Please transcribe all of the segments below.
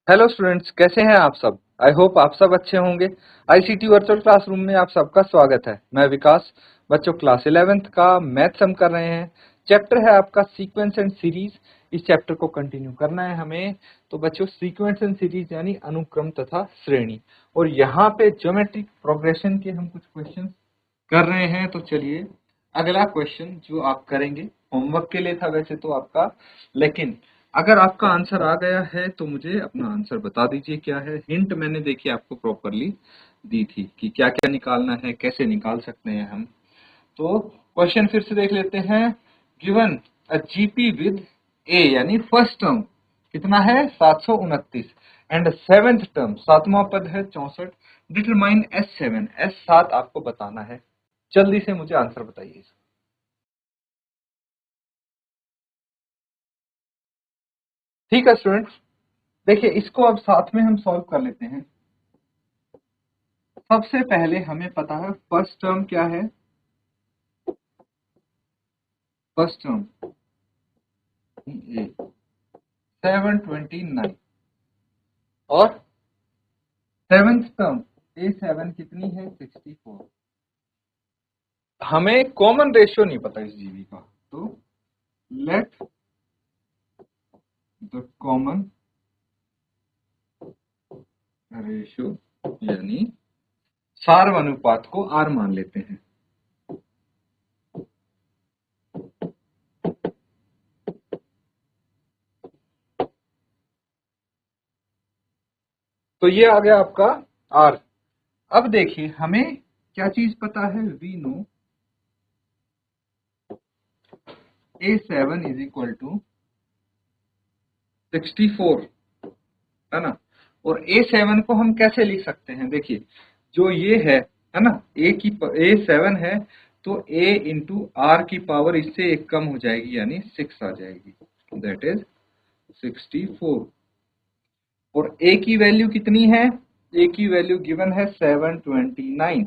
Hello students, कैसे हैं आप सब। आई होप आप सब अच्छे होंगे। आईसीटी वर्चुअल क्लासरूम में आप सबका स्वागत है। मैं विकास। बच्चों, क्लास 11th का मैथ्स हम कर रहे हैं। चैप्टर है आपका सीक्वेंस एंड सीरीज। इस चैप्टर को कंटिन्यू करना है हमें। तो बच्चों, सीक्वेंस एंड सीरीज यानी अनुक्रम तथा श्रेणी, और यहाँ पे ज्योमेट्रिक प्रोग्रेशन के हम कुछ क्वेश्चन कर रहे हैं। तो चलिए, अगला क्वेश्चन जो आप करेंगे होमवर्क के लिए था वैसे तो आपका, लेकिन अगर आपका आंसर आ गया है तो मुझे अपना आंसर बता दीजिए क्या है। हिंट मैंने देखिए आपको प्रॉपरली दी थी कि क्या क्या निकालना है, कैसे निकाल सकते हैं हम। तो क्वेश्चन फिर से देख लेते हैं। गिवन अ जीपी विद ए यानी फर्स्ट टर्म कितना है 729, एंड सेवेंथ टर्म सातवां पद है 64। डिटरमाइन S7, S7 आपको बताना है। जल्दी से मुझे आंसर बताइए। ठीक है स्टूडेंट्स, देखिए इसको अब साथ में हम सॉल्व कर लेते हैं। सबसे पहले हमें पता है फर्स्ट टर्म क्या है। फर्स्ट टर्म 729, और सेवेंथ टर्म A7 कितनी है 64। हमें कॉमन रेशियो नहीं पता इस जीवी का, तो लेट द कॉमन रेशियो यानी सार्वनुपात को R मान लेते हैं। तो ये आ गया आपका R। अब देखिए हमें क्या चीज पता है। We know A7 is equal to 64, है ना। और A7 को हम कैसे लिख सकते हैं, देखिए जो ये है ना, A7 है, तो A इंटू आर की पावर इससे एक कम हो जाएगी यानी 6 आ जाएगी, दैट इज 64। और A की वैल्यू कितनी है, A की वैल्यू गिवन है 729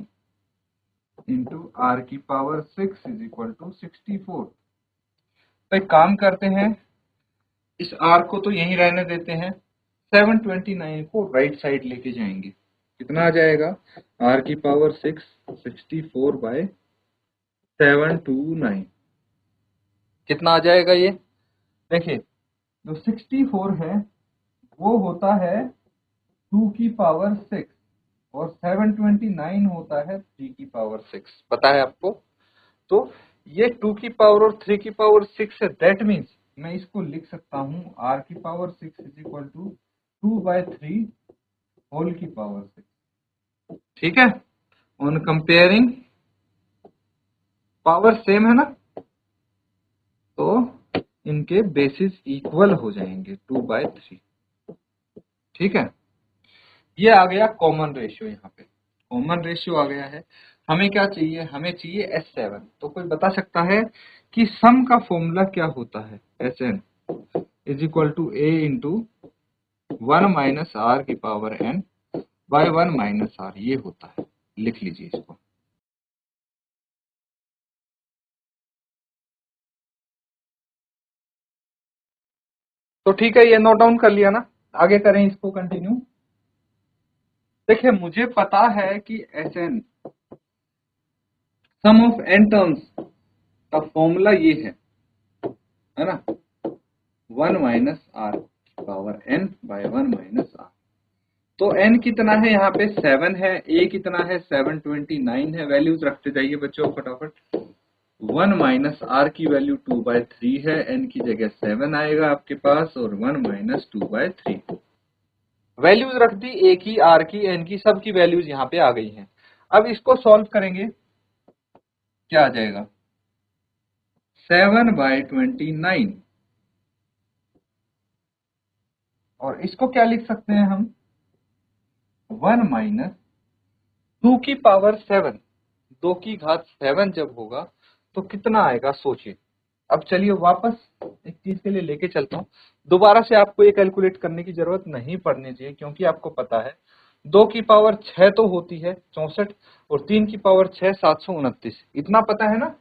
इंटू आर की पावर 6 इज इक्वल टू 64। तो एक काम करते हैं, इस R को तो यहीं रहने देते हैं, 729 को राइट साइड लेके जाएंगे। कितना आ जाएगा, R की पावर 6 64 बाय 729 कितना आ जाएगा ये। देखिए जो 64 है वो होता है 2 की पावर 6, और 729 होता है 3 की पावर 6, पता है आपको। तो ये 2 की पावर और 3 की पावर 6 है, दैट मीन्स मैं इसको लिख सकता हूं R की power 6 is equal to 2/3 whole की पावर 6। ठीक है, ऑन कंपेयरिंग पावर सेम है ना, तो इनके बेसिस इक्वल हो जाएंगे 2/3। ठीक है, ये आ गया कॉमन रेशियो। यहाँ पे कॉमन रेशियो आ गया है। हमें क्या चाहिए, हमें चाहिए S7। तो कोई बता सकता है कि सम का फॉर्मूला क्या होता है। Sn is equal to A into 1 - R की पावर n बाय 1 - R, ये होता है। लिख लीजिए इसको। तो ठीक है, ये नोट डाउन कर लिया ना। आगे करें इसको कंटिन्यू। देखिए मुझे पता है कि Sn sum of n terms का फॉर्मूला ये है ना, 1 - R power n by 1 - R। तो n कितना है, यहाँ पे 7 है, a कितना है 729 है। वैल्यूज रखते जाइए बच्चों फटाफट। 1 - R की वैल्यू 2/3 है, n की जगह 7 आएगा आपके पास, और 1 - 2/3 वैल्यूज रख दी, a की, r की, n की, सब की वैल्यूज यहाँ पे आ गई हैं। अब इसको सॉल्व करेंगे, क्या आ जाएगा 7/29, और इसको क्या लिख सकते हैं हम 1 - 2 की पावर 7। 2 की घात 7 जब होगा तो कितना आएगा सोचिए। अब चलिए वापस एक चीज के लिए लेके चलता हूँ। दोबारा से आपको ये कैलकुलेट करने की जरूरत नहीं पड़नी चाहिए, क्योंकि आपको पता है 2 की पावर 6 तो होती है 64, और 3 की पावर 6 729, इतना पता है ना।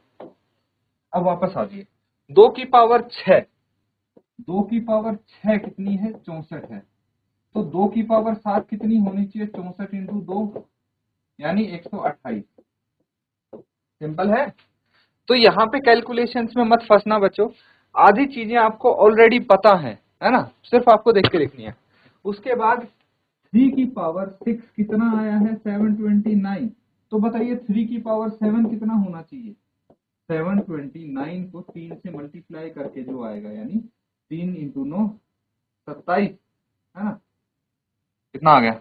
अब वापस आ जाइए, 2 की पावर 6, 2 की पावर 6 कितनी है 64 है, तो 2 की पावर 7 कितनी होनी चाहिए, 64 इंटू 2 यानी 128। सिंपल है। तो यहाँ पे कैलकुलेशंस में मत फंसना बच्चों, आधी चीजें आपको ऑलरेडी पता है ना, सिर्फ आपको देख के लिखनी है। उसके बाद 3 की पावर 6 कितना आया है, 729। तो बताइए 3 की पावर 7 कितना होना चाहिए, 729 को 3 से मल्टीप्लाई करके जो आएगा, यानी 3 इंटू 9 27, है ना। कितना आ गया,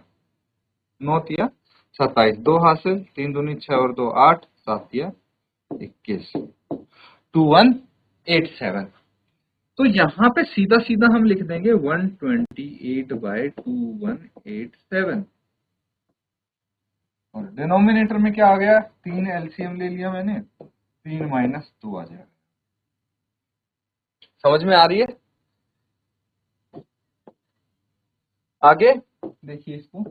9 तिया 27, 2 हासिल, 3 दूनी 6 और 2 8, 7 तिया 21, 2187। तो यहाँ पे सीधा सीधा हम लिख देंगे 128/2187। और डिनोमिनेटर में क्या आ गया, 3 एलसीएम ले लिया मैंने, 3 माइनस 2 आ जाएगा। समझ में आ रही है। आगे देखिए इसको,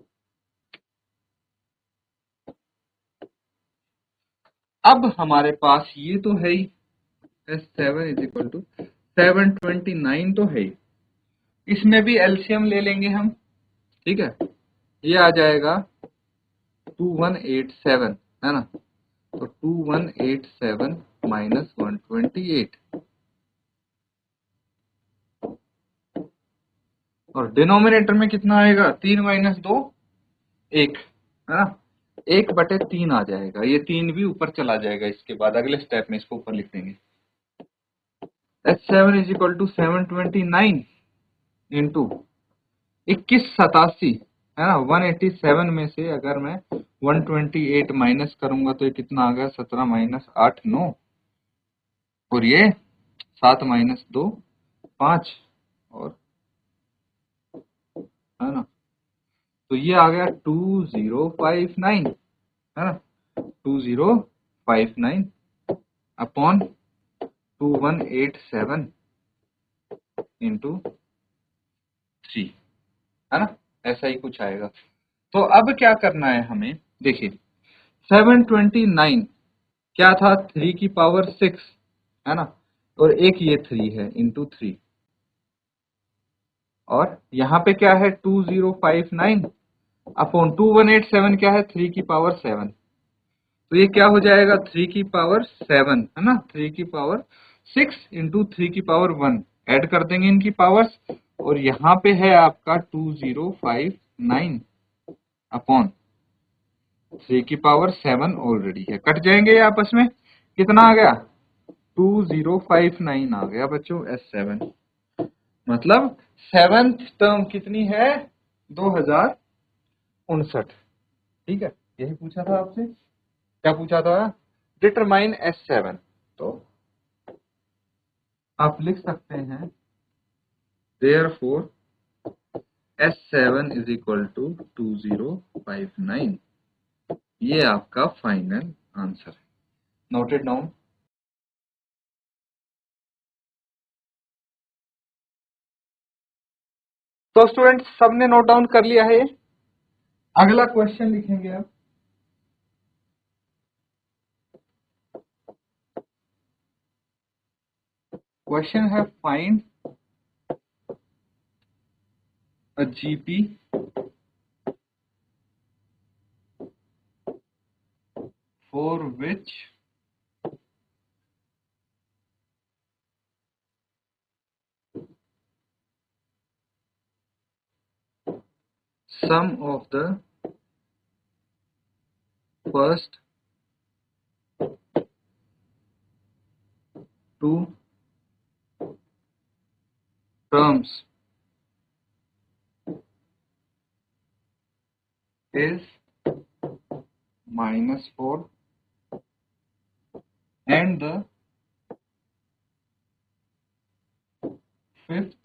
अब हमारे पास ये तो है ही, S7 इज इक्वल टू 729 तो है ही, इसमें भी एलसीएम ले लेंगे हम, ठीक है। ये आ जाएगा 2187, है ना। तो 2187 माइनस 128, और डिनोमिनेटर में कितना आएगा, 3 माइनस 2 1, है ना, 1/3 आ जाएगा। ये 3 भी ऊपर चला जाएगा, इसके बाद अगले स्टेप में इसको ऊपर लिख देंगे। S7 is equal to 729 into 2187, है ना। 187 में से अगर मैं 128 माइनस करूंगा तो ये कितना आ गया, 17 माइनस 8 9, और ये 7 माइनस 2 5, और है ना, तो ये आ गया 2059, है ना, 2059 अपॉन 2187 इंटू 3, है ना, ऐसा ही कुछ आएगा। तो अब क्या करना है हमें, देखिए 729 क्या था, 3 की पावर 6, है ना, और एक ये 3 है इंटू 3, और यहाँ पे क्या है 2059 अपॉन 2187 क्या है, 3 की पावर 7। तो ये क्या हो जाएगा, 3 की पावर 7, है ना, 3 की पावर 6 इंटू 3 की पावर 1, ऐड कर देंगे इनकी पावर्स, और यहाँ पे है आपका 2059 अपॉन 3 की पावर 7 ऑलरेडी है, कट जाएंगे ये आपस में, कितना आ गया 2059 आ गया बच्चों S7। मतलब 7th टर्म कितनी है, 2059, ठीक है। यही पूछा था आपसे, क्या पूछा था, डिटरमाइन S7। तो आप लिख सकते हैं therefore S7 is equal to 2059, ये आपका फाइनल आंसर है। Noted down. तो स्टूडेंट्स सबने नोट डाउन कर लिया है। अगला क्वेश्चन लिखेंगे आप, क्वेश्चन है find a GP for which sum of the first two terms is -4 and the fifth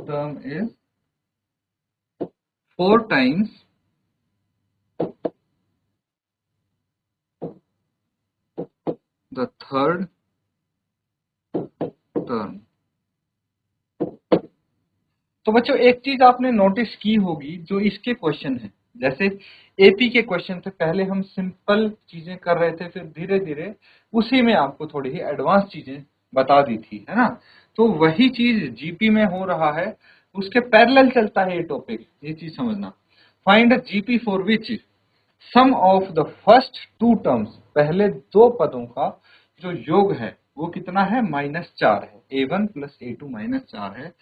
term is 4 times the third term। तो बच्चों एक चीज आपने नोटिस की होगी, जो इसके क्वेश्चन है, जैसे एपी के क्वेश्चन थे, पहले हम सिंपल चीजें कर रहे थे, फिर धीरे धीरे उसी में आपको थोड़ी ही एडवांस चीजें बता दी थी, है ना। तो वही चीज जीपी में हो रहा है, उसके पैरेलल चलता है ये टॉपिक, ये चीज समझना। Find GP for which sum of the first two terms, पहले दो पदों का जो योग है वो कितना है, -4 है, a1 प्लस a2 -4 है।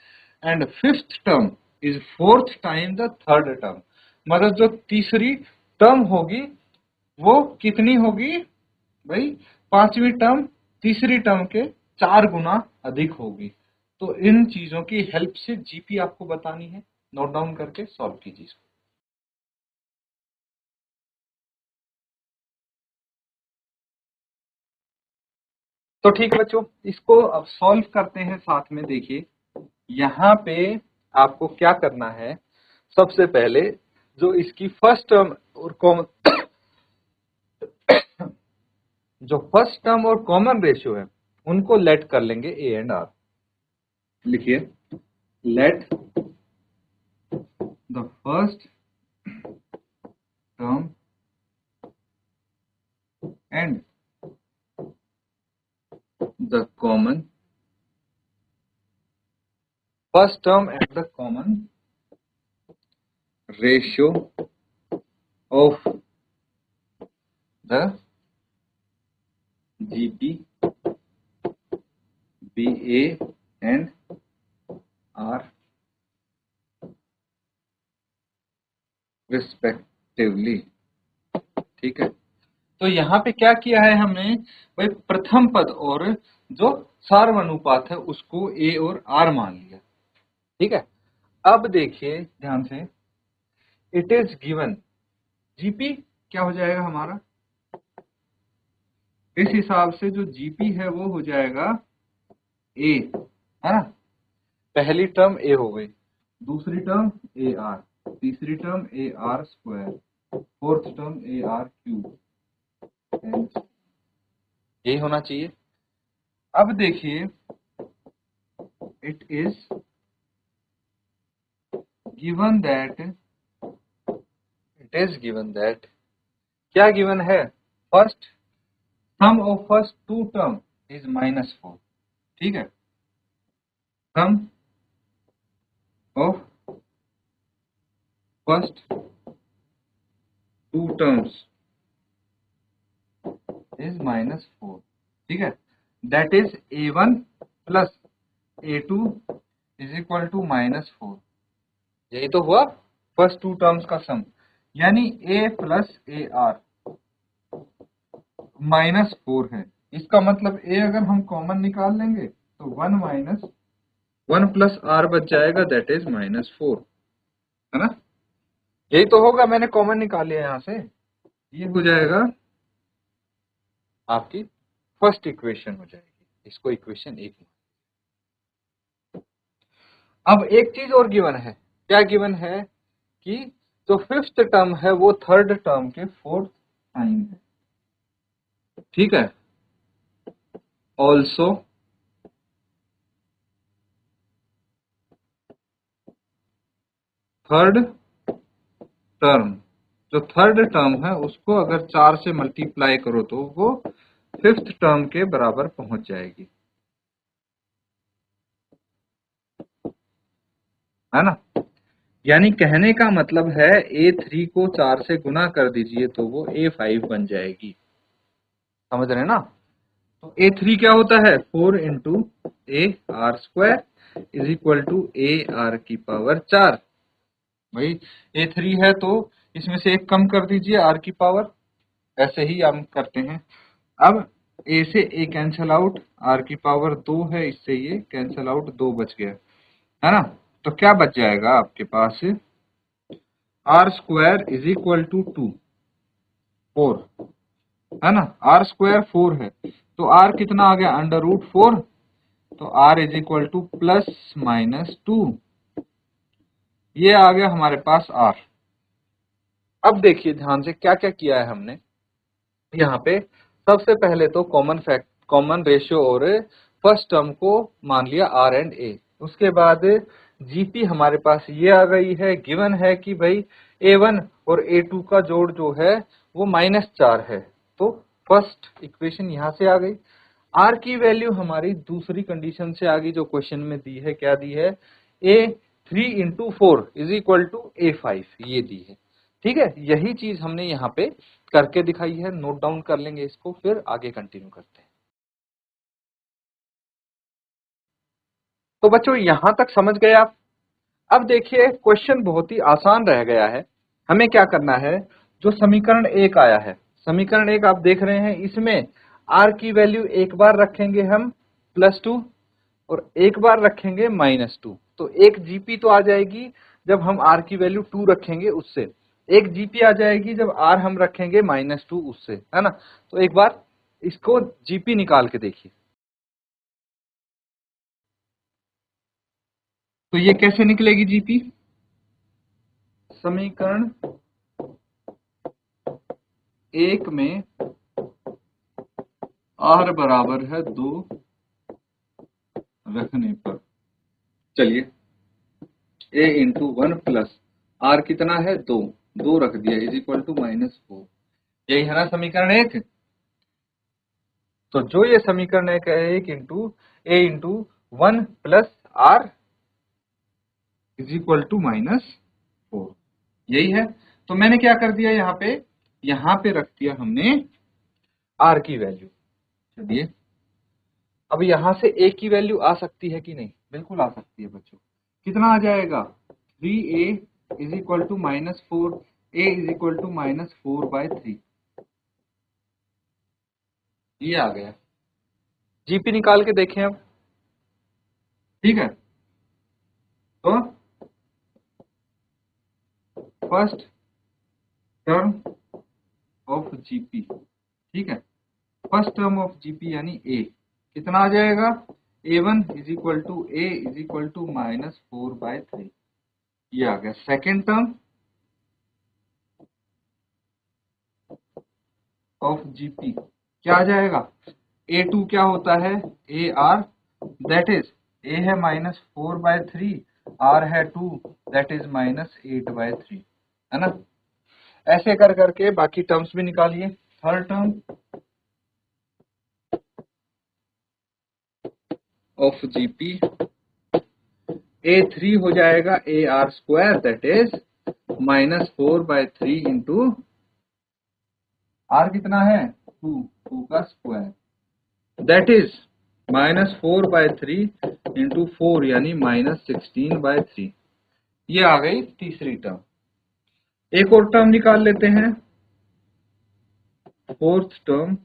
And fifth term is fourth time the third term, मतलब जो तीसरी टर्म होगी वो कितनी होगी भाई, पांचवी टर्म तीसरी टर्म के 4 गुना अधिक होगी। तो इन चीजों की हेल्प से जीपी आपको बतानी है, नोट डाउन करके सॉल्व कीजिए। तो ठीक है बच्चों, इसको अब सॉल्व करते हैं साथ में। देखिए यहाँ पे आपको क्या करना है, सबसे पहले जो इसकी फर्स्ट टर्म और कॉमन जो फर्स्ट टर्म और कॉमन रेशियो है उनको लेट कर लेंगे ए एंड आर। लिखिए, let the first term and the common first term and the common ratio of the GP, BA and R respectively। ठीक है, तो यहाँ पे क्या किया है हमने भाई, प्रथम पद और जो सार्वनुपात है उसको ए और आर मान लिया। ठीक है, अब देखिए ध्यान से, इट इज गिवन जीपी क्या हो जाएगा हमारा, इस हिसाब से जो जीपी है वो हो जाएगा ए, है ना। पहली टर्म ए हो गई, दूसरी टर्म ए आर, तीसरी term a are square, fourth term a r cube, यही होना चाहिए। अब देखिए, इट इज गिवन दैट क्या गिवन है, first sum of first two term is -4। ठीक है, sum of first two terms is -4। ठीक है, that is a1 plus a2 is equal to -4। यही तो हुआ फर्स्ट टू टर्म्स का सम, यानी a प्लस ए आर -4 है। इसका मतलब a अगर हम कॉमन निकाल लेंगे तो 1 प्लस आर बच जाएगा, दैट इज -4, है ना। यही तो होगा, मैंने कॉमन निकाल लिया यहाँ से, ये हो जाएगा आपकी फर्स्ट इक्वेशन हो जाएगी, इसको इक्वेशन 1। अब एक चीज और गिवन है, क्या गिवन है कि जो फिफ्थ टर्म है वो थर्ड टर्म के फोर्थ टाइम है। ठीक है, ऑल्सो थर्ड टर्म, जो थर्ड टर्म है उसको अगर 4 से मल्टीप्लाई करो तो वो फिफ्थ टर्म के बराबर पहुंच जाएगी, है ना। यानी कहने का मतलब है A3 को 4 से गुना कर दीजिए तो वो A5 बन जाएगी, समझ रहे हैं ना। तो A3 क्या होता है, 4 into A are square is equal to A R की पावर 4। भाई A3 है तो इसमें से एक कम कर दीजिए आर की पावर, ऐसे ही हम करते हैं। अब ए से ए कैंसल आउट, आर की पावर 2 है, इससे ये कैंसल आउट, 2 बच गया, है ना। तो क्या बच जाएगा आपके पास, r square is equal to 4, है ना। आर स्क्वायर 4 है तो आर कितना आ गया, √4, तो आर इज इक्वल टू +-2, ये आ गया हमारे पास आर। अब देखिए ध्यान से क्या क्या किया है हमने यहाँ पे। सबसे पहले तो कॉमन रेशियो और फर्स्ट टर्म को मान लिया आर एंड ए। उसके बाद जीपी हमारे पास ये आ गई है, गिवन है कि भाई A1 और A2 का जोड़ जो है वो -4 है, तो फर्स्ट इक्वेशन यहाँ से आ गई। आर की वैल्यू हमारी दूसरी कंडीशन से आगे जो क्वेश्चन में दी है, क्या दी है, A3 × 4 = A5, ये दी है। ठीक है, यही चीज हमने यहाँ पे करके दिखाई है, नोट डाउन कर लेंगे इसको, फिर आगे कंटिन्यू करते हैं। तो बच्चों यहां तक समझ गए आप। अब देखिए क्वेश्चन बहुत ही आसान रह गया है। हमें क्या करना है, जो समीकरण 1 आया है, समीकरण 1 आप देख रहे हैं, इसमें आर की वैल्यू एक बार रखेंगे हम +2 और एक बार रखेंगे -2, तो एक जीपी तो आ जाएगी जब हम आर की वैल्यू 2 रखेंगे उससे, एक जीपी आ जाएगी जब आर हम रखेंगे -2 उससे, है ना। तो एक बार इसको जीपी निकाल के देखिए। तो ये कैसे निकलेगी जीपी, समीकरण 1 में आर बराबर है 2 रखने पर, चलिए A × 1 प्लस आर कितना है 2, 2 रख दिया = -4, यही है ना समीकरण 1। तो जो ये समीकरण 1 है, A × 1 प्लस आर =-4, यही है। तो मैंने क्या कर दिया, यहाँ पे रख दिया हमने आर की वैल्यू। चलिए अब यहां से ए की वैल्यू आ सकती है कि नहीं, बिल्कुल आ सकती है बच्चों। कितना आ जाएगा, 3A = -4, A = -4/3, ये आ गया। जीपी निकाल के देखें अब। ठीक है, तो फर्स्ट टर्म ऑफ जीपी, ठीक है, फर्स्ट टर्म ऑफ जीपी यानी ए कितना आ जाएगा, A1 = A = -4/3, ये आ गया। सेकेंड टर्म ऑफ जीपी क्या आ जाएगा, A2 क्या होता है, AR, दैट इज A है -4/3, R है 2, दैट इज -8/3, है ना। ऐसे कर करके बाकी टर्म्स भी निकालिए। Third term of GP, A3 हो जाएगा AR², that is -4/3 into R कितना है 2, 2 का स्क्वायर, दैट इज -4/3 इंटू 4 यानी -16/3, ये आ गई तीसरी टर्म। एक और टर्म निकाल लेते हैं, फोर्थ टर्म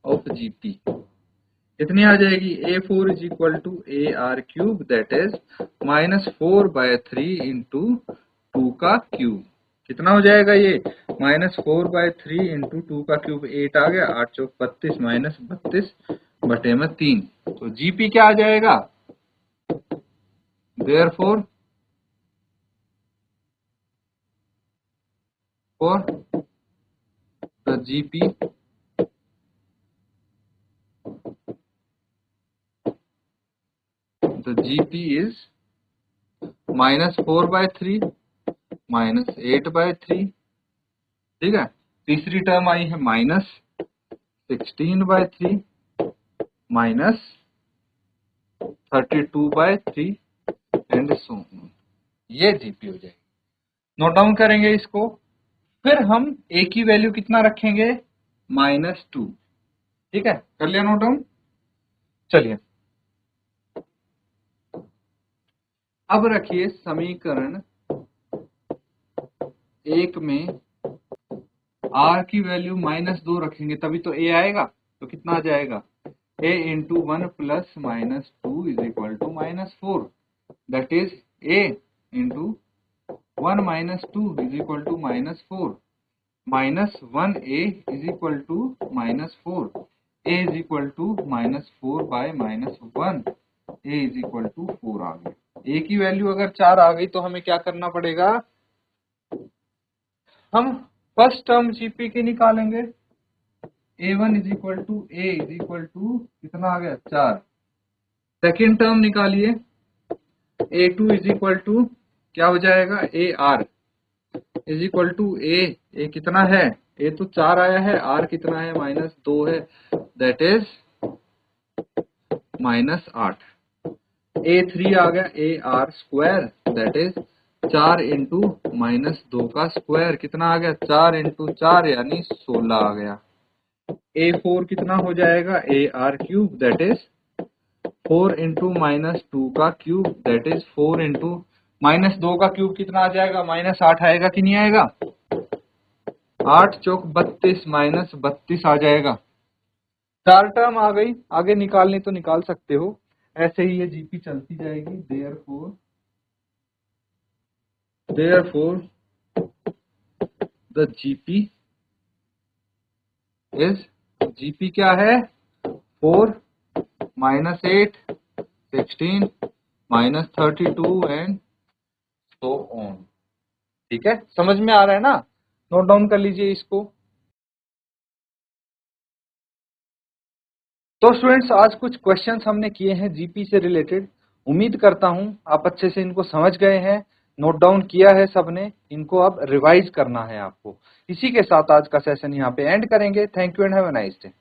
ऑफ जीपी कितनी आ जाएगी, A4 = AR³ that is -4/3 into 2 का क्यूब, कितना हो जाएगा ये, -4/3 इंटू 2 का क्यूब, 8 आ गया, 8 चौक 32 -32/3, तो जीपी क्या आ जाएगा, therefore for the GP is -4/3 -8/3, ठीक है। तीसरी टर्म आई है -16/3 -32/3 एंड सो ऑन, ये जीपी हो जाएगी। नोट डाउन करेंगे इसको, फिर हम ए की वैल्यू कितना रखेंगे, -2, ठीक है, कर लिया नोट डाउन। चलिए अब रखिए समीकरण 1 में आर की वैल्यू -2 रखेंगे तभी तो ए आएगा, तो कितना आ जाएगा, A × 1 plus -2 = -4, that is A × 1 - 2 = -4, -1A = -4, A = -4/-1, A = 4 आ गया। A की वैल्यू अगर 4 आ गई तो हमें क्या करना पड़ेगा, हम फर्स्ट टर्म जीपी की निकालेंगे। A1 = A = कितना आ गया 4, सेकेंड टर्म निकालिए, A2 = क्या हो जाएगा, AR = A कितना है, A तो 4 आया है, R कितना है -2 है, दैट इज -8। A3 आ गया AR square that is 4 into -2 का स्क्वायर कितना आ गया 4 इंटू 4 यानी 16 आ गया। A4 कितना हो जाएगा AR cube that is 4 into -2 का क्यूब दैट इज 4 इंटू -2 का क्यूब कितना आ जाएगा -8 आएगा कि नहीं आएगा। 8 चौक 32 -32 आ जाएगा। 4 टर्म आ गई, आगे निकालनी तो निकाल सकते हो, ऐसे ही ये जीपी चलती जाएगी। therefore the जीपी क्या है 4 -8 16 -32 एंड सो ऑन। ठीक है, समझ में आ रहा है ना, नोट डाउन कर लीजिए इसको। तो स्टूडेंट्स आज कुछ क्वेश्चंस हमने किए हैं जीपी से रिलेटेड, उम्मीद करता हूं आप अच्छे से इनको समझ गए हैं, नोट डाउन किया है सबने, इनको अब रिवाइज करना है आपको। इसी के साथ आज का सेशन यहाँ पे एंड करेंगे। Thank you and have a nice day.